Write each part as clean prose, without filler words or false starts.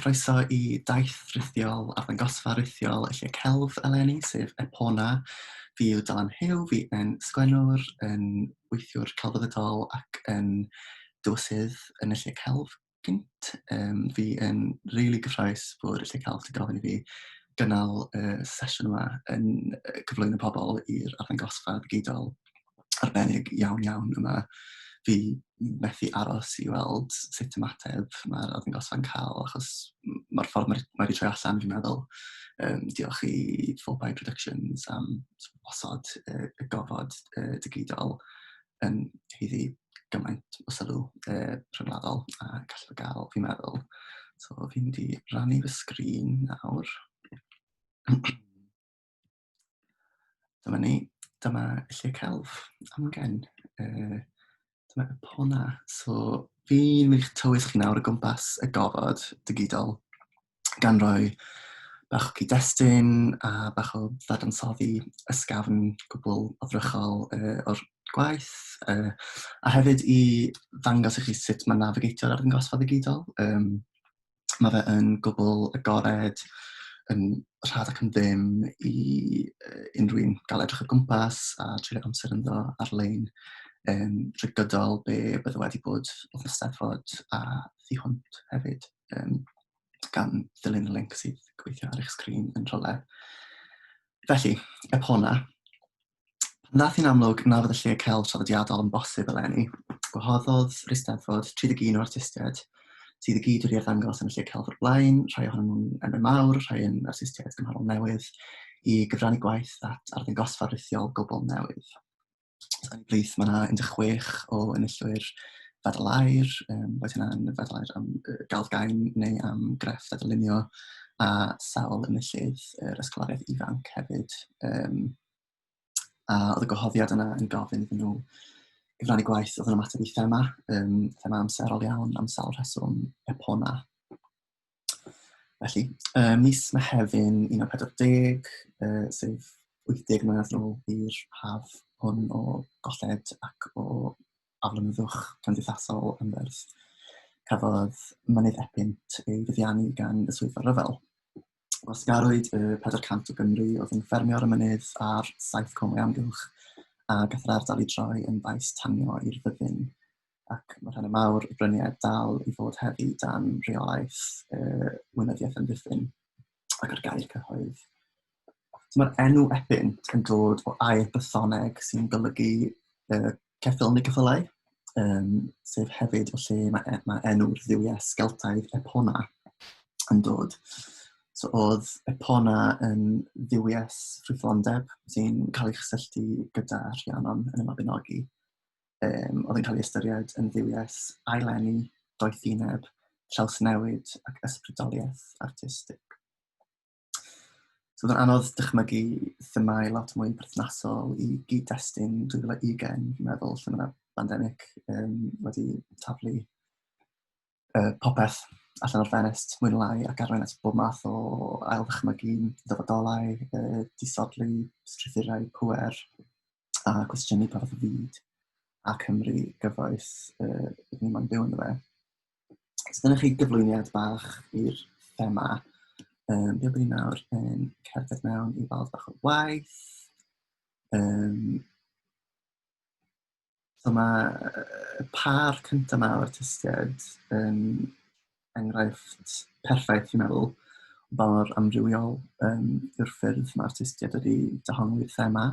Croeso I Taith Rithiol ar ddangosfa Rithiol y lle Celf eleni, sef Epona. Fi yw Dylan Huw, fi yn sgwennwr, yn weithiwr celfyddydol ac yn dywysydd yn y lle Celf gynt. Fi yn rili gyffrous bod y lle Celf wedi gofyn I fi gynnal y sesiwn yma yn cyflwyno pobl i'r arddangosfa digidol arbennig iawn yma. Fi methu aros I weld sut ymateb mae'r arddangosfa'n cael, achos mae'r ffordd mae wedi troi allan, fi'n meddwl. Diolch I Full-By Productions am osod y gofod digidol yn heiddi gymaint o sylw rhyngwladol a gallaf gael, fi'n meddwl. So fi'n mynd I rannu fy sgrin nawr. Dyma ni, dyma y lle Celf amgen. Dyma Epona. So fi'n mynd i'ch tywys chi nawr o gwmpas y gofod digidol gan roi bach o cyd-destun a bach o ddadansoddi ysgafn gwbl odrychol o'r gwaith, a hefyd I ddangos I chi sut mae'n navigatio'r arddangosfa digidol. Mae fe yn gwbl agored, yn rhad ac yn ddim I unrhyw un gael edrych o gwmpas a treulio amser ynddo ar-lein, trwy gydol be bydde wedi bod wrth y Steddfod a thu hwnt hefyd, gan ddilyn y link sydd gweithio ar eich sgrin yn rhywle. Felly, Epona. Pan ddath hi'n amlwg na fydd y lle Celf traddodiadol yn bosib eleni, gwahoddodd yr Eisteddfod 31 o artistiaid sydd I gyd wedi arddangos yn y lle Celf o'r blaen, rhai ohonyn nhw'n enwau mawr, rhai yn artistiaid gymharol newydd, I gyfrannu gwaith at arddangosfa rithiol gwbl newydd. So, yn blith, mae yna 16 o enillwyr fedal air, roedd hynna'n fedal air am gael gain neu am grefft a dylunio, a sawl enillydd yr ysgoloriaeth ifanc hefyd. A oedd y gwahoddiad yna yn gofyn iddyn nhw gyfrannu gwaith oedd yn ymateb I thema, thema amserol iawn am sawl rheswm Epona. Felly, mis Mehefin 1940, sef 80 mlynedd nôl i'r haf hwn o golled ac o aflonyddwch cymdeithasol anferth, cafodd mynydd Epynt ei fuddiannu gan y swyddfa ryfel. Gwasgarwyd 400 o Gymru oedd yn ffermio ar y mynydd ar 7 cwmni amgylch a gath yr ardal I droi yn faes tanio i'r fyddin. Ac mae rhan y mawr y bryniau dal I fod heddi dan reolaeth wynyddiaeth yn ddiffyn ac ar gair cyhoedd. So mae'r enw Epynt yn dod o air Brythoneg sy'n golygu ceffyl neu ceffylau, sef hefyd o lle mae enw'r dduwies Geltaidd Epona yn dod. So oedd Epona yn dduwies frwythlondeb sy'n cael ei chysylltu gyda Rhiannon yn y Mabinogi. Oedd yn cael ei ystyried yn dduwies aileni, doethineb, trawsnewid ac ysbrydoliaeth artistig. So oedd yn anodd dychmygu themau lot mwy perthnasol I gyd-destun 2020, fi'n meddwl, lle mae yna pandemic wedi taflu popeth allan o'r ffenest, mwy neu lai, ac arwain at bob math o ail-ddychmygu dyfodolau, disodlu, strwythurau pŵer, a cwestiynu pa fath o fyd a Cymru gyfoes ydyn ni'n byw ynddo fe. So dyna chi gyflwyniad bach i'r thema. Be bod ni nawr yn cerdded mewn I weld bach o waith. So mae y par cyntaf yma o artistiaid yn enghraifft perffaith, fi'n meddwl, o ba mor amrywiol yw'r ffyrdd mae artistiaid wedi dehongli'r thema,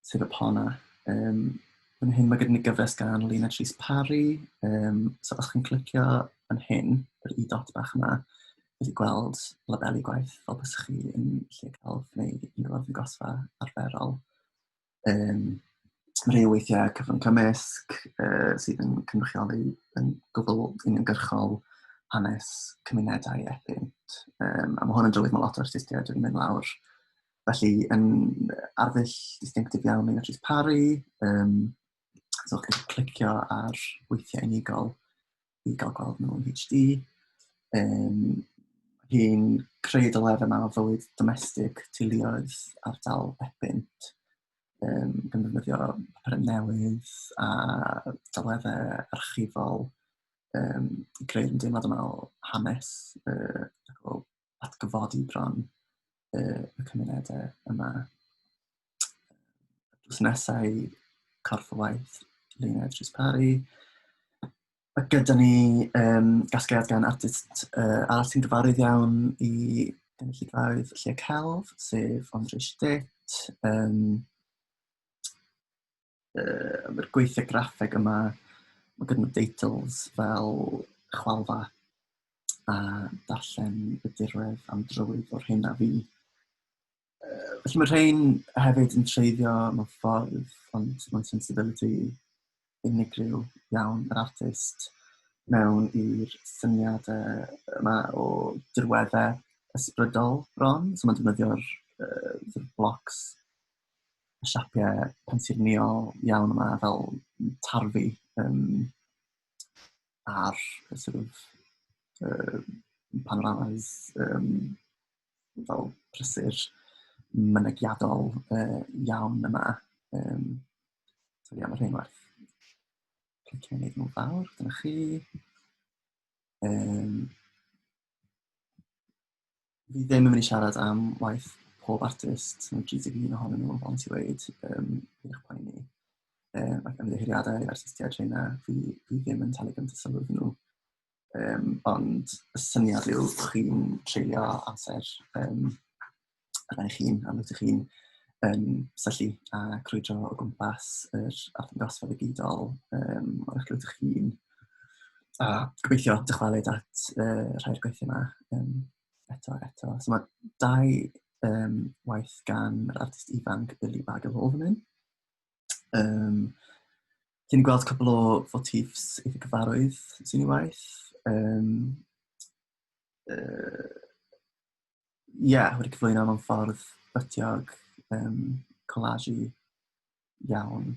sef Epona. Yn hyn mae gyda ni gyfres gan Lina Tris Parry, so os chi'n clicio yn hyn, yr i-dot bach yma, wedi gweld labelu gwaith fel bys chi yn lle Celf neu unrhyw arddangosfa arferol. Mae rhai o weithiau cyfrwng cymysg sydd yn cynrychioli yn gwbl uniongyrchol hanes cymunedau Epynt. A mae hwn yn drywydd mae lot o artistiaid wedi mynd lawr. Felly, yn arddull distinctif iawn Lina Tris Parry, so chi'n clicio ar weithiau unigol I gael gweld nhw yn HD. Hi'n creu dylefau yma o fywyd domestig, teuluoedd, ardal Epynt, gan ddefnyddio papurau newydd a dylefau archifol greu'n deimlad yma o hanes o atgyfodi bron y cymunedau yma. Busnesau corff y waith Leonard Trisparry. Mae gyda ni gasgliad gan artist arall sy'n gyfarwydd iawn i gynulleidfaoedd lle Celf, sef Andre Stitt. Mae'r gweithiau graffeg yma, mae gyda nhw deitls fel chwalfa a darllen y dirwedd am drywydd o'r hyn a fi. Felly mae rhain hefyd yn treiddio mewn ffordd, ond mewn sensibility unigryw iawn yr artist mewn i'r syniadau yma o dirweddau ysbrydol bron. So mae'n defnyddio'r blocs, y siapiau pensyrniol iawn yma fel tarfu ar sort of panoramas fel prysur mynegiadol iawn yma. So ie, mae rhain werth clicio wneud nhw fawr, dyna chi. Fi ddim yn mynd i siarad am waith pob artist, mae'n 31 ohonyn nhw, fel ti weid, i'ch poeni. Ac ymddiheuriadau artistiaid rheina, fi ddim yn talu gymaint o sylw iddyn nhw. Ond y syniad yw chi'n treulio amser ar eich hun, am wyt chi'n syllu a crwydro o gwmpas yr arddangosfa ddigidol ar eich glwyd eich hun. A gobeithio dychwelyd at rhai'r gweithiau yma eto. So mae 2 waith gan yr artist ifanc Billy Bagel fan hyn. Ti'n gweld cwbl o fotifs eitha cyfarwydd sy'n ei waith. Wedi cyflwyno mewn ffordd bytiog, collage iawn.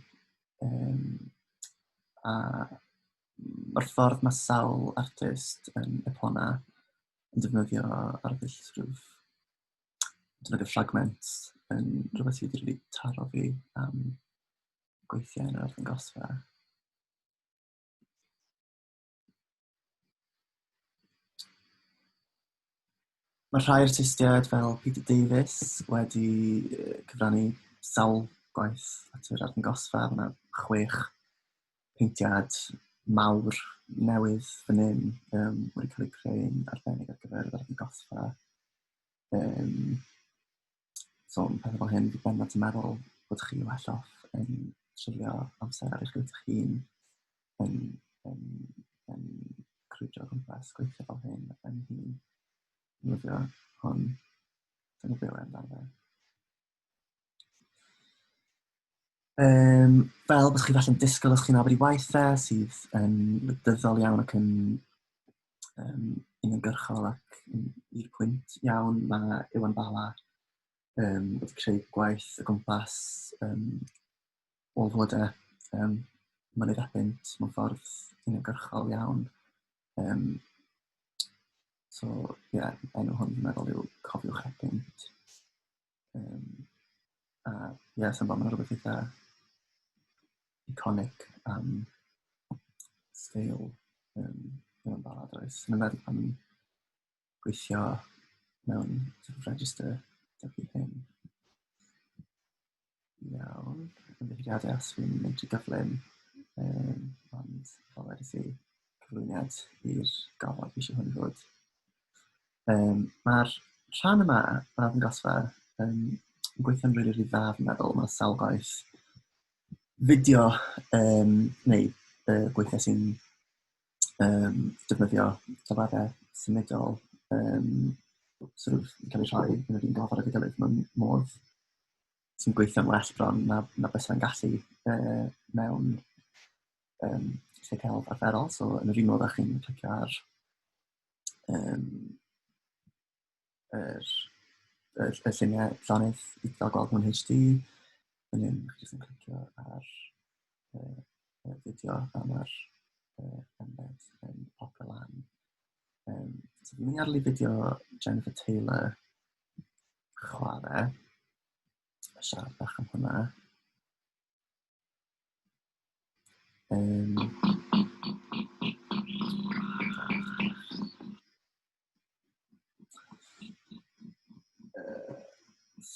A mae'r ffordd mae sawl artist yn Epona yn defnyddio arddull defnyddio fragment yn rhywbeth sydd wedi taro fi am gweithiau yn yr arddangosfa. Mae rhai artistiaid fel Peter Davies wedi cyfrannu sawl gwaith at yr arddangosfa. Mae yna 6 peintiad mawr newydd fan hyn wedi cael eu creu'n arbennig ar gyfer yr arddangosfa. So, pethau fel hyn, fi bendant yn meddwl bod chi well off yn treulio amser ar eich glwyd eich hun yn crwydro gwmpas gweithio fel hyn yn hun. Nofio hwn, dyna be yw amdano fe. Fel bys chi falle'n disgwyl os chi'n abod i waithau sydd yn wleidyddol iawn ac yn uniongyrchol ac i'r pwynt iawn. Mae Iwan Bala wedi creu gwaith o gwmpas olfodau mynydd Epynt mewn ffordd uniongyrchol iawn. So, enw hwn fi'n meddwl yw Cofiwch Epynt. Sy'n bod mae'n rhywbeth eitha iconic am sgeil Iwan Bala does. Yn ymwneud pan gweithio mewn register dyfu hyn. Iawn, ymddiheuriadau os fi'n mynd i gyflym, ond fel wedys i, cyflwyniad i'r gofod fi eisiau hwn i fod. Mae'r rhan yma o'r arddangosfa yn gweithio'n rili dda, fi'n meddwl. Mae sawl gwaith fideo neu gweithiau sy'n defnyddio sylwadau symudol sort of cael ei rhoi yn yr un gofod ag ei gilydd mewn modd sy'n gweithio'n well bron na bys fe'n gallu mewn lle celf arferol. So yn yr un modd â chi'n clicio ar y lluniau llonydd i gael gweld mewn HD. Yn un, chi jyst yn clicio ar y fideo a mae'r embed yn popio lan. So fi'n mynd i arlu fideo Jennifer Taylor chwarae. Siarad bach am hwnna.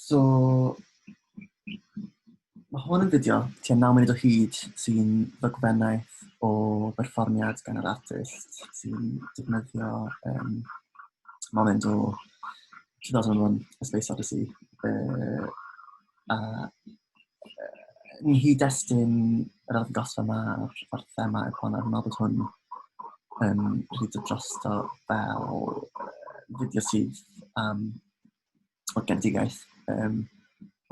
So, mae hwn yn fideo tua 9 munud o hyd sy'n ddogfennaeth o berfformiad gan yr artist sy'n defnyddio moment o 2001 A Space Odyssey a ni hyd-destun yr arddangosfa yma o'r thema iconol. Dwi'n meddwl bod hwn rhaid o drosto fel fideo sydd o'r genedigaeth,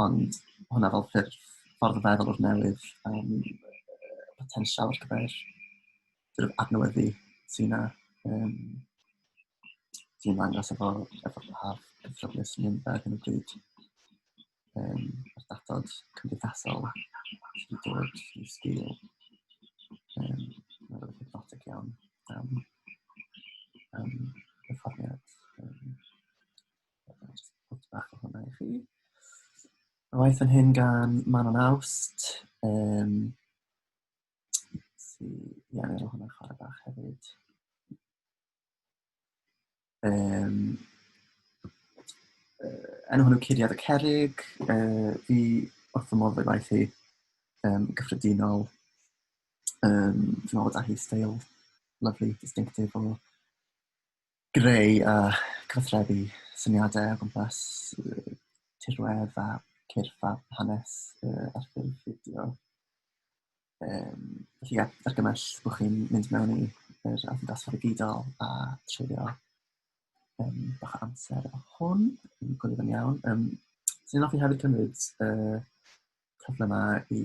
ond hwnna fel ffordd o feddwl o'r newydd potensial ar gyfer sort of adnewyddu sy'n yna sy'n ddangos efo haf cyfforddus yn mynd ar hyn o bryd yr datod cymdeithasol sydd wedi dod i sgil yn hypnotic iawn perfformiad. Just put bach o hwnna i chi. Mae waith yn hyn gan Manon Awst. Neu hwnna chwarae bach hefyd. Enw hwnnw Curiad y Cerrig. Fi wrth fy modd o'i waith hi gyffredinol. Fi'n meddwl bod hi steil lovely, distinctive o greu a cyfathrebu syniadau o gwmpas tirwedd a cyrff a hanes erthygl fideo. Felly ie, argymell bod chi'n mynd mewn i yr arddangosfa digidol a treulio bach o amser efo hwn yn gwylio fe'n iawn. Sy'n hoffi hefyd cymryd cyfle yma i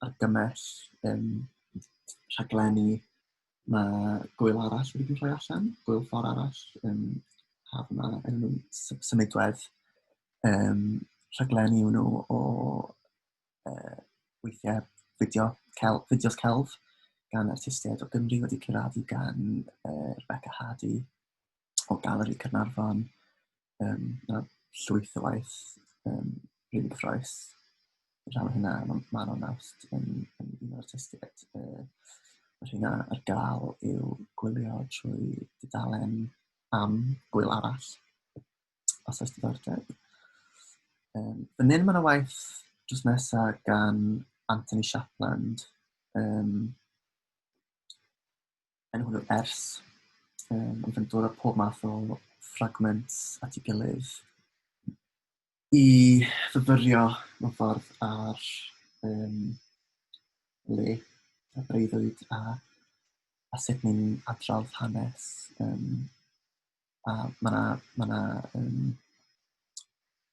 argymell rhaglenni. Mae gwyl arall wedi cael rhoi allan, gwyl ffordd arall, haf yma yn nhw'n symudwedd. Rhaglenni yw nhw o weithiau fideos celf gan artistiaid o Gymru wedi cyrraeddu gan Rebecca Hardy o Galeri Caernarfon. Mae llwyth o waith rili gyffrous rhan o hynna. Mae Manon Awst yn un o'r artistiaid. Mae hynna ar gael i'w gwylio trwy dudalen am gwyl arall, os oes diddordeb. Fan hyn mae yna waith drws nesaf gan Anthony Shapland. Enw hwnnw Ers. Ond fe'n dod o pob math o fragments at ei gilydd i fyfyrio mewn ffordd ar le, a breuddwyd a sut ni'n adrodd hanes. A mae yna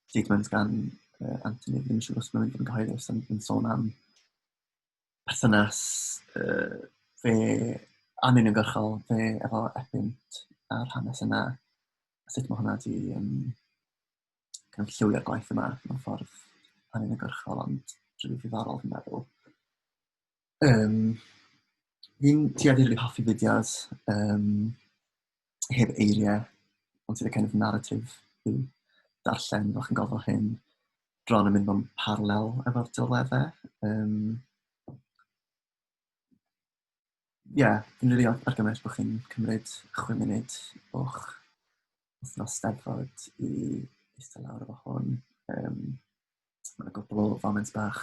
statement gan Anthony, ddim yn siŵr os mae'n mynd yn gyhoeddus, yn sôn am perthynas fe anuniongyrchol, fe efo Ebynt a'r hanes yna, a sut mae hwnna wedi lliwio'r gwaith yma mewn ffordd anuniongyrchol, ond rili ddiddorol fi'n meddwl. Fi'n tueddu rili hoffi fideos heb eiriau, ond sydd y kind of narrative yw darllen fel chi'n gofio hyn bron yn mynd mewn paralel efo'r delweddau. Fi'n rili argymell bod chi'n cymryd 6 munud o'ch wythnos Steddfod i eistedd lawr efo hwn. Mae'n gwbl o foment bach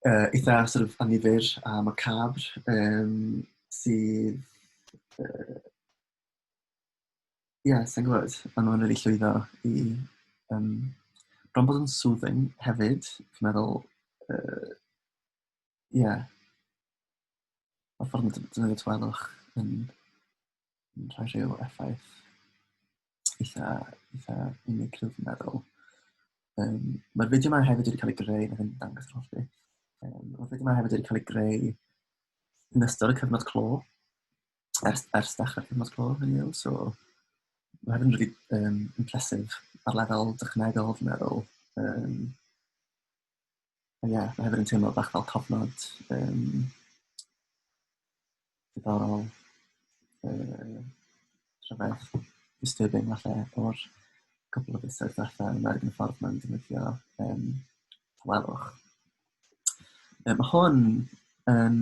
eitha sort of annifyr a macabr sydd sa'n gwybod, maen nhw'n rili llwyddo i bron bod yn soothing hefyd. Fi'n meddwl o'r ffordd yn defnyddio twelwch yn rhoi rhyw effaith eitha unigryw fi'n meddwl. Mae'r fideo yma hefyd wedi cael ei greu, na ddim dangos yr holl beth. Mae'r fideo yma hefyd wedi cael ei greu yn ystod y cyfnod clo, ers dechrau'r cyfnod clo hynny yw, so mae hefyd yn rili impressive ar lefel dechnegol fi'n meddwl. Mae hefyd yn teimlo bach fel cofnod diddorol, rhyfedd disturbing falle o'r cwbl o fisoedd diwetha yn American y ffordd mae'n defnyddio twelwch. Mae hwn yn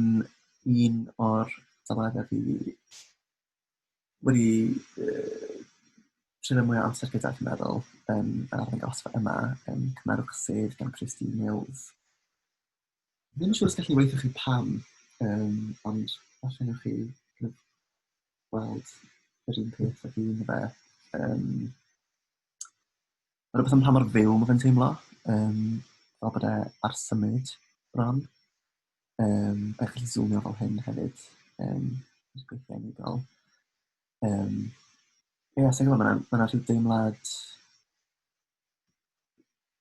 un o'r delweddau fi wedi treulio mwy o amser gyda, fi'n meddwl. yr arddangosfa yma, cymerwch sef gan Christine Mills. Ddim yn siŵr os gallu weithio chi pam, ond falle newch chi gweld yr un peth o un fe. Mae rhywbeth am pa mor fyw mae fe'n teimlo, fel bod e ar symud bron. A gallu zoomio fel hyn hefyd. Ys gweithio unigol. Sy'n gwybod, mae yna rhyw deimlad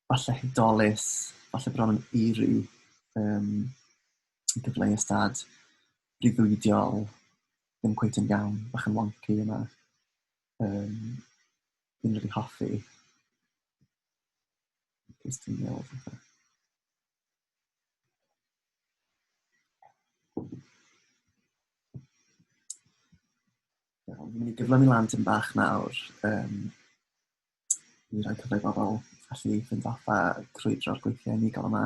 falle hudolus, falle bron yn eerie, gyfleu ystad breuddwydiol, ddim cweit yn iawn, bach yn wonky yma. Dwi'n rili hoffi. Christine Mills. Fi'n mynd i gyflymu lan tym bach nawr. I roi cyfle i bobl allu fynd off a crwydro'r gweithiau unigol yma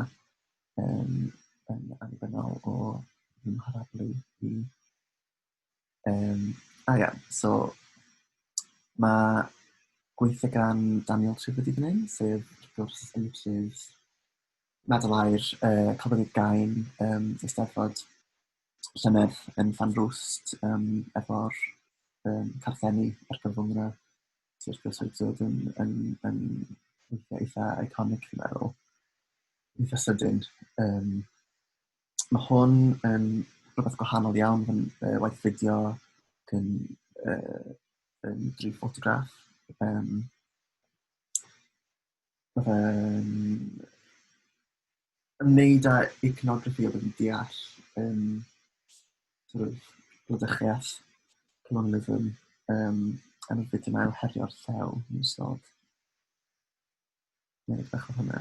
yn annibynnol o ymharablu i. So mae gweithiau gan Daniel Trifyd i fan hyn, sef wrth gwrs enillydd medal air Celfyddyd Gain, Eisteddfod llynedd yn Llanrwst efo'r carthenni ar gyfwng yna, sy'n wrth gwrs wedi dod yn weithiau eitha iconic, fi'n meddwl, eitha sydyn. Mae hwn yn rhywbeth gwahanol iawn, yn waith fideo ac yn 3 ffotograff. Mae fe'n ymwneud â iconography o bod yn deall sort of gwledychiaeth, colonialism, yn y fideo yma yw herio'r llew yn ystod. Nid bach o hynna.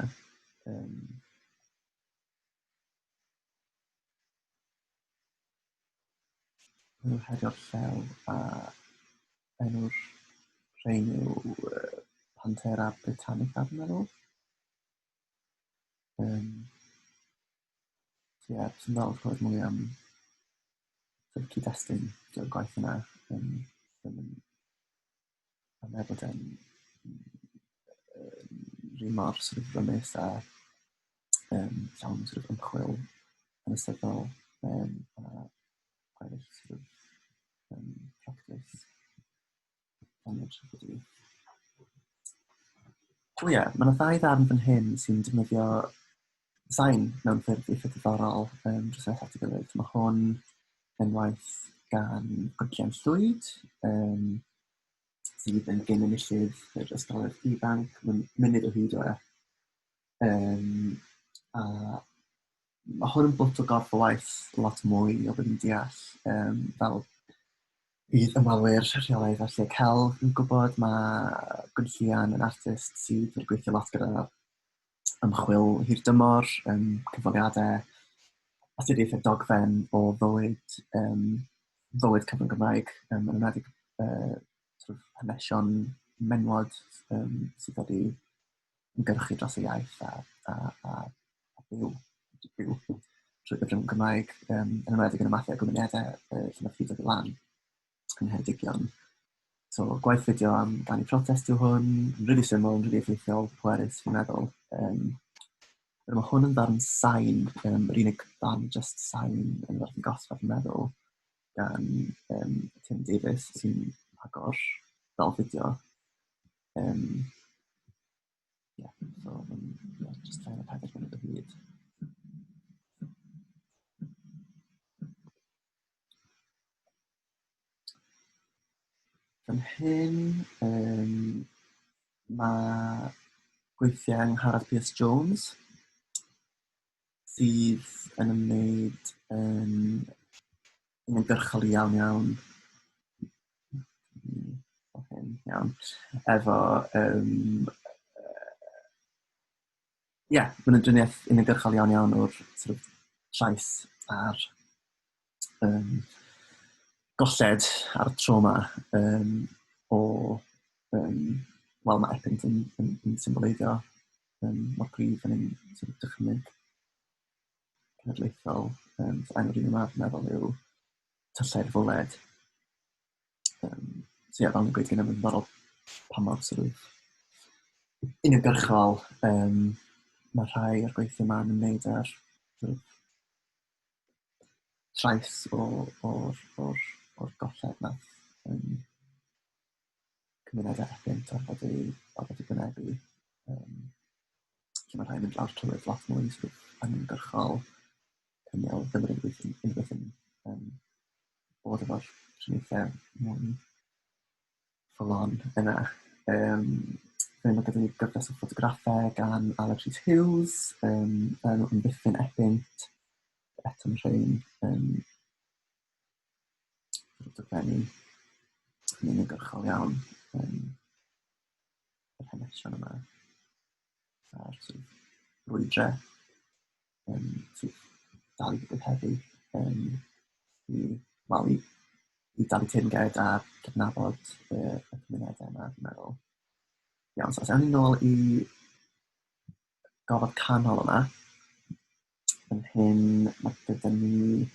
Enw herio'r llew a enw'r rhain yw Pantera Britannica, fi'n meddwl. Sy'n ddol clywed mwy am cyd-destun o'r gwaith yna. A meddwl bod e'n rhy mor sort of rymus a llawn sort of ymchwil hanesyddol a gweddill sort of practis. Mae yna 2 ddarn fan hyn sy'n defnyddio sain mewn ffurf eitha diddorol dros at ei gilydd. Mae hwn yn waith gan Gwydion Llwyd, sydd yn gyn enillydd yr ysgolhaig ifanc, munud o hyd o e. A mae hwn yn bwt o gorff o waith lot mwy o bod yn deall. Fel bydd ymwelwyr rheolaidd ar lle Celf yn gwybod, mae Gwynllian yn artist sydd wedi gweithio lot gyda ymchwil hirdymor, cyfweliadau, astudiaethau dogfen o fywyd cyfrwng Gymraeg, yn enwedig hanesion menwod sydd wedi ymgyrchu dros y iaith a byw trwy gyfrwng Gymraeg, yn enwedig yn y mathau gwmnïadau lle mae ffyd o lan yn Nghaerdigion. So gwaith fideo am gan i protest yw hwn, yn rili syml, yn rili effeithiol, pwerus, fi'n meddwl. Mae hwn yn ddarn sain, yr unig ddarn just sain yn yr arddangosfa, fi'n meddwl, gan Tim Davies sy'n agor fel fideo. Just 3 o 4 munud o hyd. Fan hyn, mae gweithiau Angharad Pierce Jones, sydd yn ymwneud yn ymgyrchol iawn, efo mae'n driniaeth unigyrchol iawn o'r sort of trais a'r golled a'r trauma o mae Epic yn symboleiddio mor gryf yn ein sort of dychmyg cenedlaethol. Enw'r un yma, fi'n meddwl, yw Tyllau Fwled. Fel ni'n gweud, yn ymwneud pa mor sort of uniongyrchol. Mae rhai o'r gweithio yma'n ymwneud â'r trais o'r golled na cymunedau ethnic orfod i gwynebu. Lle mae rhai'n mynd lawr trywydd lot mwy uniongyrchol, cynnal Gymru unrhyw yn bod efo'r triniaethau mwy ffyl-on yna. Mae gyda ni gyfres o ffotograffau gan Alex Hughes yn Amddiffyn Epynt, eto yn rhain dogfennu yn uniongyrchol iawn yr hanesion yma a'r rwydre sydd dal i ddigwydd heddiw i dal i teyrnged a cydnabod y cymunedau yma, dwi'n meddwl. Iawn, so os awn ni nôl i gofod canol yma, yn hyn mae gyda ni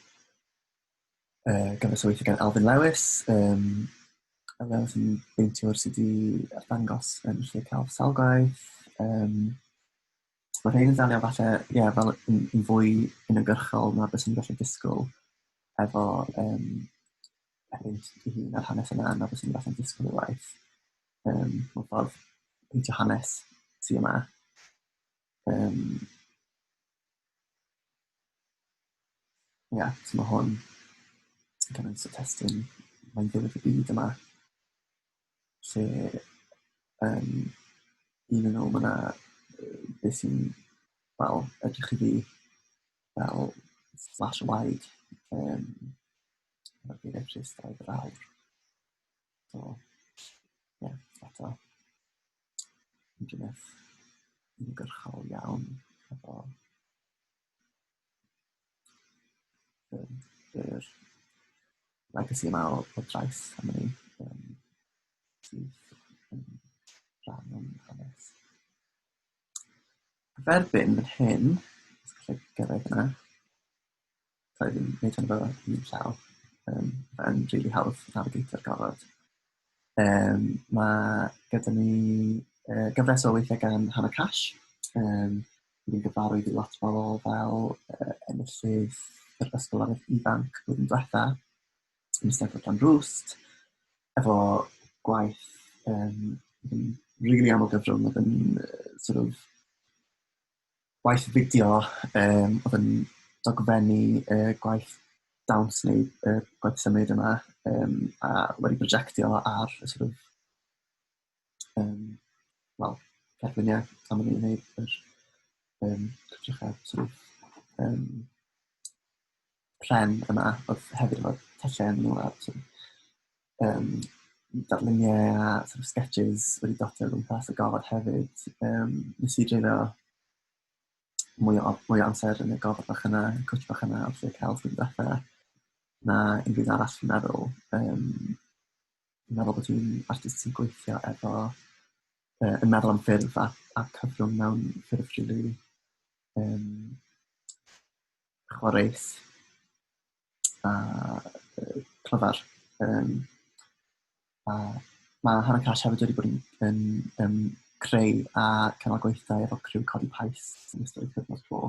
gyfres o weithio gan Elfyn Lewis. Lewis yn beintiwr sydd wedi arddangos yn lle Celf Salgwaith. Mae rhain yn dalio falle, fel yn fwy uniongyrchol na beth sy'n gallu disgwyl efo Epynt ei hun a'r hanes yna na beth sy'n gallu'n disgwyl i waith. Mewn ffordd peintio hanes sydd yma. So mae hwn yn cynnwys y testyn mae'n ddiwedd y byd yma, lle un yn nhw mae yna beth sy'n edrych i fi fel flash wide mae'r geiriau trist o'i frawd. So, eto driniaeth uniongyrchol iawn efo yr legacy yma o drais am ni sydd yn rhan o'n hanes. Ferbyn fan hyn, os gallai gyrraedd yna, so I ddim wneud hyn efo un llaw, fe'n rili hawdd navigatio'r gofod. Mae gyda ni gyfres o weithiau gan Hannah Cash. Dwi'n gyfarwydd i lot o bobl fel enillydd yr ysgoloriaeth ifanc blwyddyn diwetha yn Eisteddfod Llanrwst, efo gwaith rili aml gyfrwng, oedd yn gwaith fideo, oedd yn dogfennu gwaith dawns neu gwaith symud yma, a wedi projectio ar cerfluniau am yn ei wneud yr cyfrychau pren yma, oedd hefyd efo tellen nhw a darluniau a sketches wedi dotio o gwmpas y gofod hefyd. Nes i dreulio mwy o amser yn y gofod bach yna, y cwtch bach yna, o'r lle Celf yn dechrau, na unrhyw arall fi'n meddwl. Fi'n meddwl bod hi'n artist sy'n gweithio efo, yn meddwl am ffurf a cyfrwng mewn ffurf rili chwaraeus a clyfar. A mae Hannah Cash hefyd wedi bod yn creu a cynnal gweithdai efo criw Codi Pais yn ystod cyfnod clo.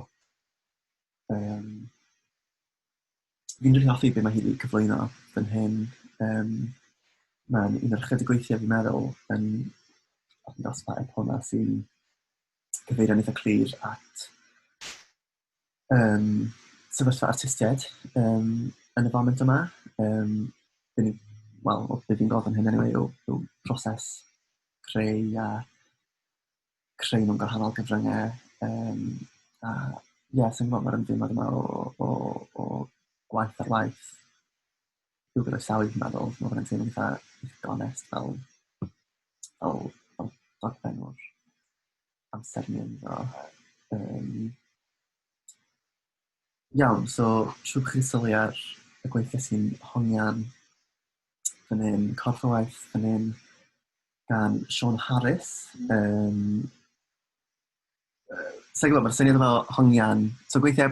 Fi'n rili hoffi be mae hi wedi cyflwyno fan hyn. Mae'n un o'r chydig gweithiau fi'n meddwl yn dosfa hwnna sy'n cyfeirio'n eitha clir at sefyllfa artistiaid yn y foment yma. Be fi'n gofyn hyn anyway yw proses creu nhw'n gwahanol gyfryngau. Sy'n gwybod mae'r ymdeimlad yma o gwaith ar waith i'w groesawu, fi'n meddwl. Mae hwnna'n teimlo'n eitha onest fel dogfen o'r amser ni ynddo. Iawn, so trwch chi sylwi ar y gweithiau sy'n hongian fan hyn, corff o waith fan hyn gan Siôn Harris. Sa'n gwybod, mae'r syniad efo hongian, so gweithiau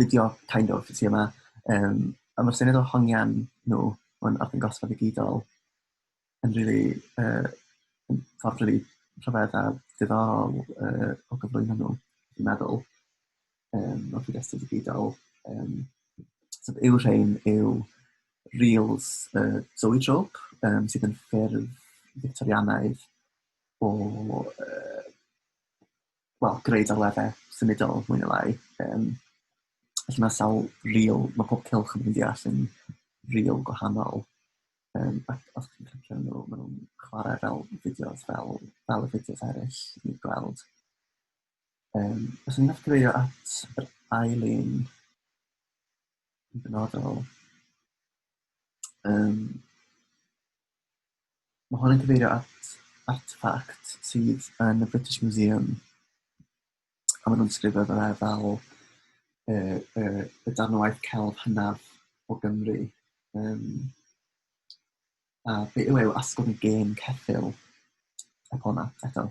fideo kind of sy'n yma, a mae'r syniad o hongian nhw o'n arddangosfa ddigidol yn rili ffordd rili rhyfeddau diddorol o gyflwyno nhw, dwi'n meddwl, o cyd-destun digidol. So yw rhain yw reels zoetrope, sydd yn ffurf Victorianaidd o greu darleddau symudol mwy neu lai. Felly mae sawl reel, mae pob cylch yn mynd i all yn reel gwahanol. Ac os chi'n clicio nhw, maen nhw'n chwarae fel fideos, fel y fideos eraill ni'n gweld. Os ni'n cyfeirio at yr ail-un yn benodol, mae hwn yn cyfeirio at artefact sydd yn y British Museum, a maen nhw'n disgrifio fel y darn o waith celf hynaf o Gymru. A be yw asgwrn gêm ceffyl epona eto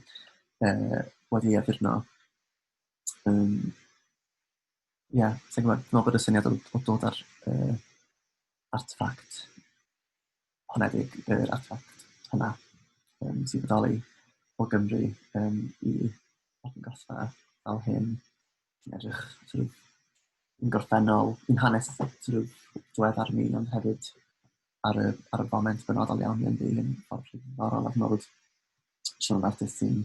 wedi ei addurno. Sy'n gwybod, dwi'n meddwl bod y syniad o dod ar artefact honedig, yr artefact hynna sy'n bodoli o Gymru i arddangosfa fel hyn, sy'n edrych yn gorffennol, yn hanes diweddar ni, ond hefyd ar y foment benodol iawn yn di yn ffordd diddorol. Ac yn meddwl Siôn artist sy'n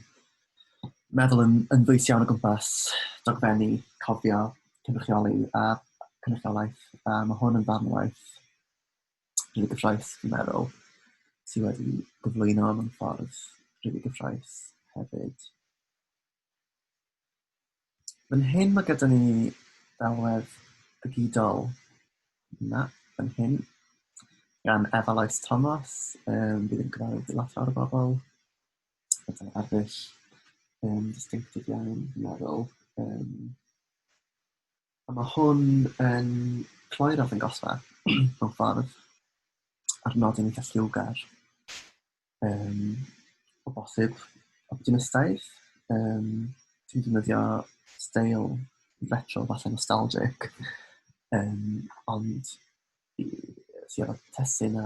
meddwl yn ddwys iawn o gwmpas dogfennu, cofio, cynrychioli a cynrychiolaeth. A mae hwn yn ddarn waith rili gyffrous, dwi'n meddwl, sydd wedi gyflwyno mewn ffordd rili gyffrous hefyd. Fan hyn mae gyda ni ddelwedd digidol fan hyn gan Efa Lois Thomas, bydd yn gwneud lot o'r bobl. Gyda'n arddull distinctif iawn, dwi'n meddwl. A mae hwn yn cloi'r arddangosfa mewn ffordd ar nodyn eitha lliwgar. O bosib optimistaidd, sy'n defnyddio steil retro, falle nostalgic, ond sy'n efo testun a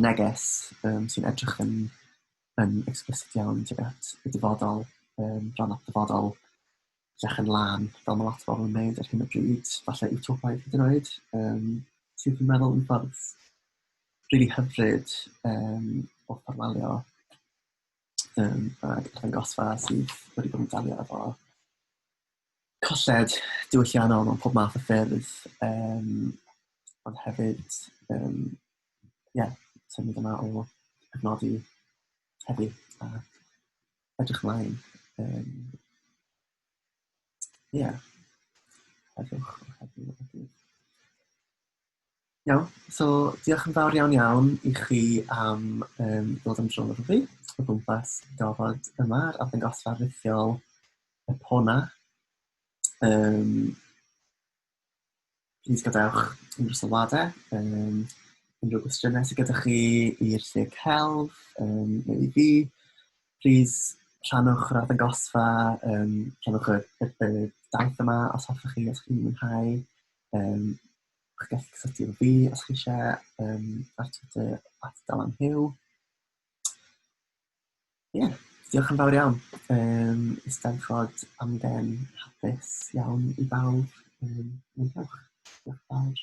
neges sy'n edrych yn explicit iawn tuag at y dyfodol, rhan at dyfodol llech yn lan, fel mae lot o bobl yn gwneud ar hyn o bryd, falle utopaidd hyd yn oed, sydd yn meddwl yn ffordd rili hyfryd o fformalio ag arddangosfa sydd wedi bod yn dalio efo colled diwylliannol mewn pob math o ffyrdd, ond hefyd symud yma o cyfnodi heddi a edrych ymlaen. Heddiw. Iawn, so diolch yn fawr iawn i chi am ddod am dro efo fi o gwmpas gofod yma ar arddangosfa Rithiol Epona. Plis gadewch unrhyw sylwadau, unrhyw gwestiynau sydd gyda chi i'r lle celf neu i fi. Plis rhannwch yr arddangosfa, rhannwch y daith yma os hoffech chi, os chi'n mwynhau. Chi'n gallu cysylltu efo fi os chi eisiau ar Twitter @dalanhyw. Diolch yn fawr iawn. Eisteddfod amgen hapus iawn i bawb. Diolch yn fawr.